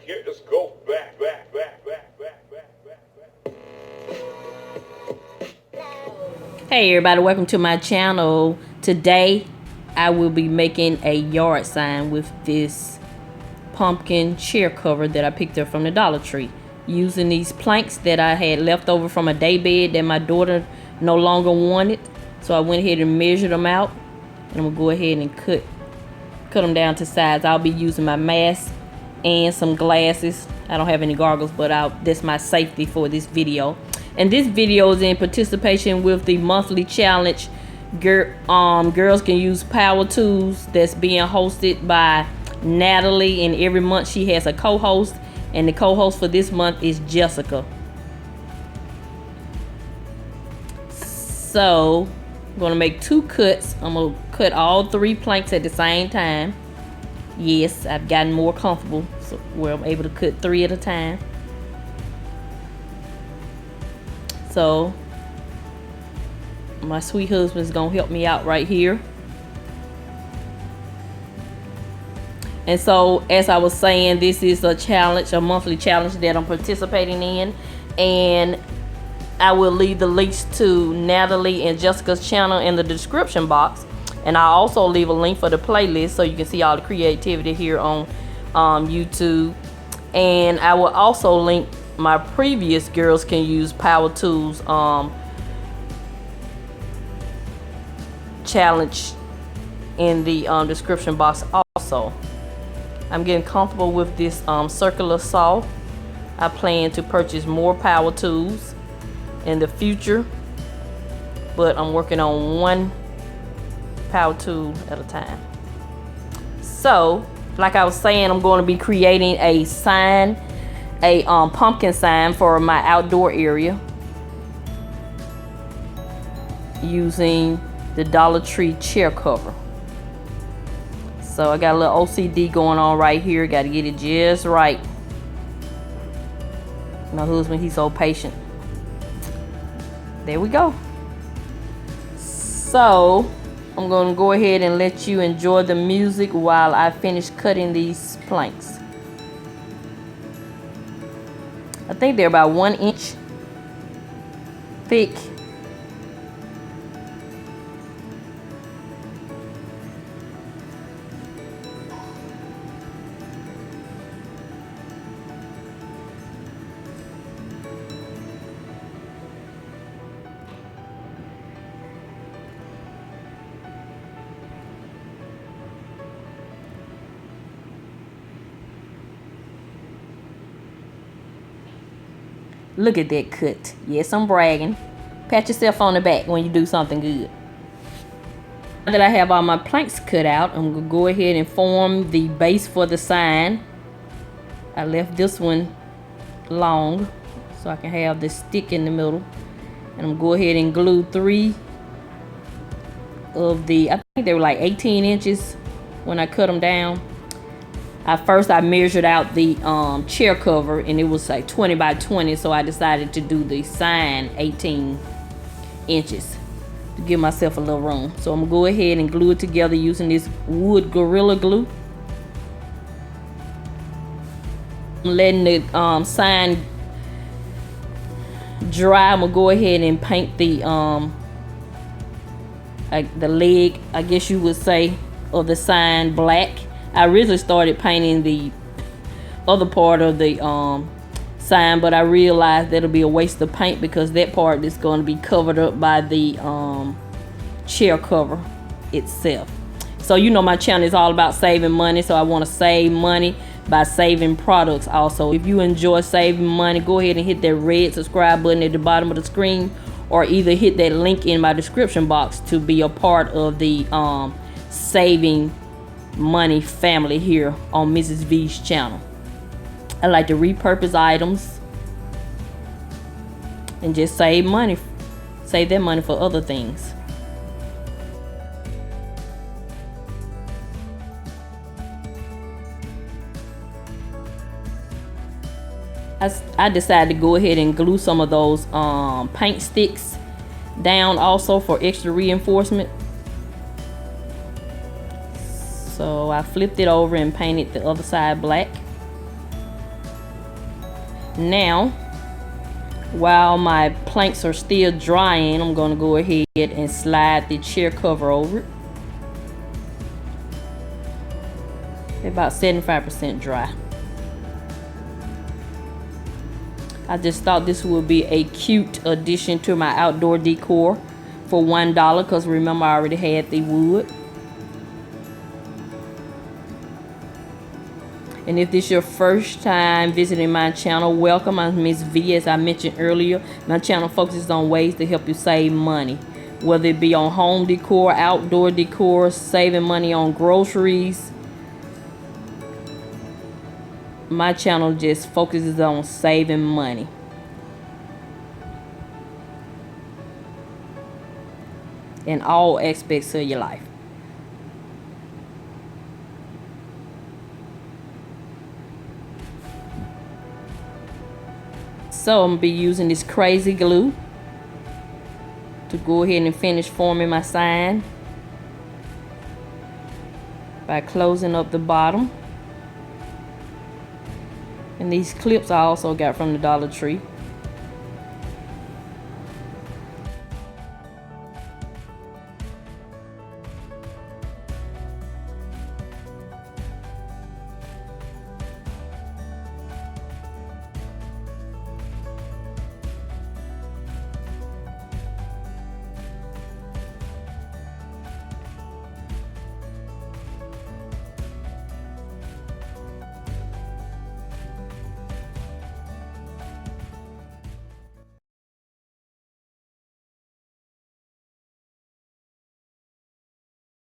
Let's go back. Hey everybody, welcome to my channel. Today I will be making a yard sign with this pumpkin chair cover that I picked up from the Dollar Tree, using these planks that I had left over from a day bed that my daughter no longer wanted. So I went ahead and measured them out, and I'm gonna go ahead and cut them down to size. I'll be using my mask and some glasses. I don't have any goggles, but that's my safety for this video. And this video is in participation with the monthly challenge, Girls Can Use Power Tools, that's being hosted by Natalee, and every month she has a co-host, and the co-host for this month is Jessica. So I'm gonna make 2 cuts. I'm gonna cut all 3 planks at the same time. Yes, I've gotten more comfortable, so where I'm able to cut 3 at a time. So my sweet husband's gonna help me out right here. And so, as I was saying, this is a challenge, a monthly challenge that I'm participating in, and I will leave the links to Natalee and Jessica's channel in the description box, and I'll also leave a link for the playlist so you can see all the creativity here on YouTube. And I will also link my previous Girls Can Use Power Tools challenge in the description box also. I'm getting comfortable with this circular saw. I plan to purchase more power tools in the future, but I'm working on 1 power tool at a time. So, like I was saying, I'm going to be creating a sign, a pumpkin sign for my outdoor area using the Dollar Tree chair cover. So I got a little OCD going on right here. Got to get it just right. My husband, he's so patient. There we go. So I'm going to go ahead and let you enjoy the music while I finish cutting these planks. I think they're about 1 inch thick. Look at that cut. Yes, I'm bragging. Pat yourself on the back when you do something good. Now that I have all my planks cut out, I'm going to go ahead and form the base for the sign. I left this one long so I can have the stick in the middle. And I'm going to go ahead and glue 3 of the, I think they were like 18 inches when I cut them down. At first I measured out the chair cover, and it was like 20 by 20, so I decided to do the sign 18 inches to give myself a little room. So I'm gonna go ahead and glue it together using this wood Gorilla Glue. I'm letting the sign dry. I'm gonna go ahead and paint the leg, I guess you would say, of the sign black. I originally started painting the other part of the sign, but I realized that'll be a waste of paint because that part is going to be covered up by the chair cover itself. So you know my channel is all about saving money, so I want to save money by saving products also. If you enjoy saving money, go ahead and hit that red subscribe button at the bottom of the screen, or either hit that link in my description box to be a part of the saving money family here on MrsVee's channel. I like to repurpose items and just save that money for other things. I decided to go ahead and glue some of those paint sticks down also for extra reinforcement. So I flipped it over and painted the other side black. Now, while my planks are still drying, I'm going to go ahead and slide the chair cover over it. About 75% dry. I just thought this would be a cute addition to my outdoor decor for $1, because remember I already had the wood. And if this is your first time visiting my channel, welcome. I'm MrsVee. As I mentioned earlier, my channel focuses on ways to help you save money, whether it be on home decor, outdoor decor, saving money on groceries. My channel just focuses on saving money. In all aspects of your life. So I'm going to be using this crazy glue to go ahead and finish forming my sign by closing up the bottom. And these clips I also got from the Dollar Tree.